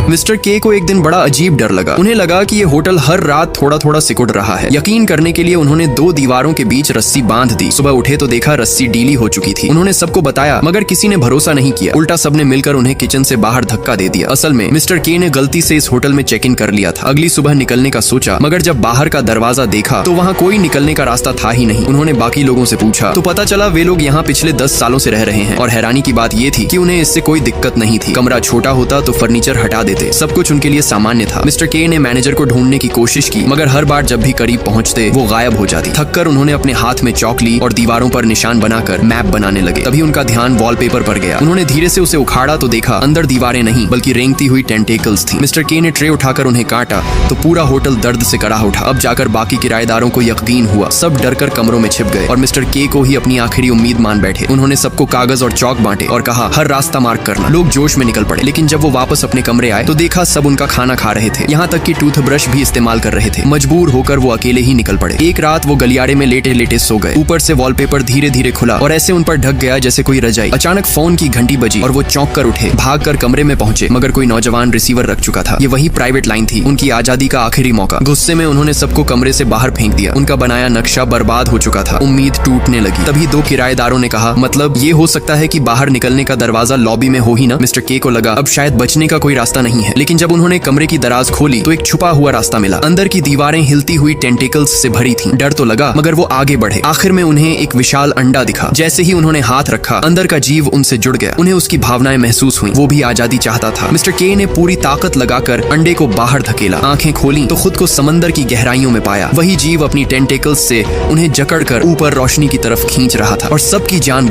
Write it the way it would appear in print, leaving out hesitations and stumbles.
Mister के को एक दिन बड़ा अजीब डर लगा। उन्हें लगा कि ये होटल हर रात थोड़ा थोड़ा सिकुड़ रहा है। यकीन करने के लिए उन्होंने 2 दीवारों के बीच रस्सी बांध दी। सुबह उठे तो देखा रस्सी डीली हो चुकी थी। उन्होंने सबको बताया मगर किसी ने भरोसा नहीं किया। उल्टा सबने मिलकर उन्हें किचन से बाहर धक्का दे दिया। असल में मिस्टर के ने गलती से इस होटल में चेक इन कर लिया था। अगली सुबह निकलने का सोचा मगर जब बाहर का दरवाजा देखा तो वहाँ कोई निकलने का रास्ता था ही नहीं। उन्होंने बाकी लोगों से पूछा तो पता चला वे लोग यहाँ पिछले 10 सालों से रह रहे हैं और हैरानी की बात ये थी कि उन्हें इससे कोई दिक्कत नहीं थी। कमरा छोटा होता तो फर्नीचर हटा देते, सब कुछ उनके लिए सामान्य था। मिस्टर के ने मैनेजर को ढूंढने की कोशिश की मगर हर बार जब भी करीब पहुंचते वो गायब हो जाती। थककर उन्होंने अपने हाथ में चौक ली और दीवारों पर निशान बनाकर मैप बनाने लगे। तभी उनका ध्यान वॉलपेपर पर गया। उन्होंने धीरे से उसे उखाड़ा तो देखा अंदर दीवारें नहीं बल्कि रेंगती हुई टेंटेकल्स थी। मिस्टर के ने ट्रे उठाकर उन्हें काटा तो पूरा होटल दर्द से कड़ा उठा। अब जाकर बाकी किराएदारों को यकीन हुआ। सब डरकर कमरों में छिप गए और मिस्टर के को ही अपनी आखिरी उम्मीद मान बैठे। उन्होंने सबको कागज और चौक बांटे और कहा हर रास्ता मार्क करना। लोग जोश में निकल पड़े लेकिन जब वो वापस अपने कमरे आए तो देखा सब उनका खाना खा रहे थे, यहाँ तक कि टूथब्रश भी इस्तेमाल कर रहे थे। मजबूर होकर वो अकेले ही निकल पड़े। एक रात वो गलियारे में लेटे लेटे सो गए। ऊपर से वॉलपेपर धीरे धीरे खुला और ऐसे उन पर ढक गया जैसे कोई रजाई। अचानक फोन की घंटी बजी और वो चौंक कर उठे। भागकर कमरे में पहुंचे मगर कोई नौजवान रिसीवर रख चुका था। ये वही प्राइवेट लाइन थी, उनकी आजादी का आखिरी मौका। गुस्से में उन्होंने सबको कमरे से बाहर फेंक दिया। उनका बनाया नक्शा बर्बाद हो चुका था। उम्मीद टूटने लगी। तभी 2 किराएदारों ने कहा मतलब ये हो सकता है कि बाहर निकलने का दरवाजा लॉबी में हो ही ना। मिस्टर के को लगा अब शायद बचने का कोई रास्ता नहीं है, लेकिन जब उन्होंने कमरे की दराज खोली तो एक छुपा हुआ रास्ता मिला। अंदर की दीवारें हिलती हुई टेंटिकल्स से भरी थीं। डर तो लगा मगर वो आगे बढ़े। आखिर में उन्हें एक विशाल अंडा दिखा। जैसे ही उन्होंने हाथ रखा अंदर का जीव उनसे जुड़ गया। उन्हें उसकी भावनाएं महसूस हुई। वो भी आजादी चाहता था। मिस्टर के ने पूरी ताकत लगाकर अंडे को बाहर धकेला। आंखें खोली तो खुद को समंदर की गहराइयों में पाया। वही जीव अपनी टेंटिकल्स से उन्हें जकड़कर ऊपर रोशनी की तरफ खींच रहा था और सबकी जान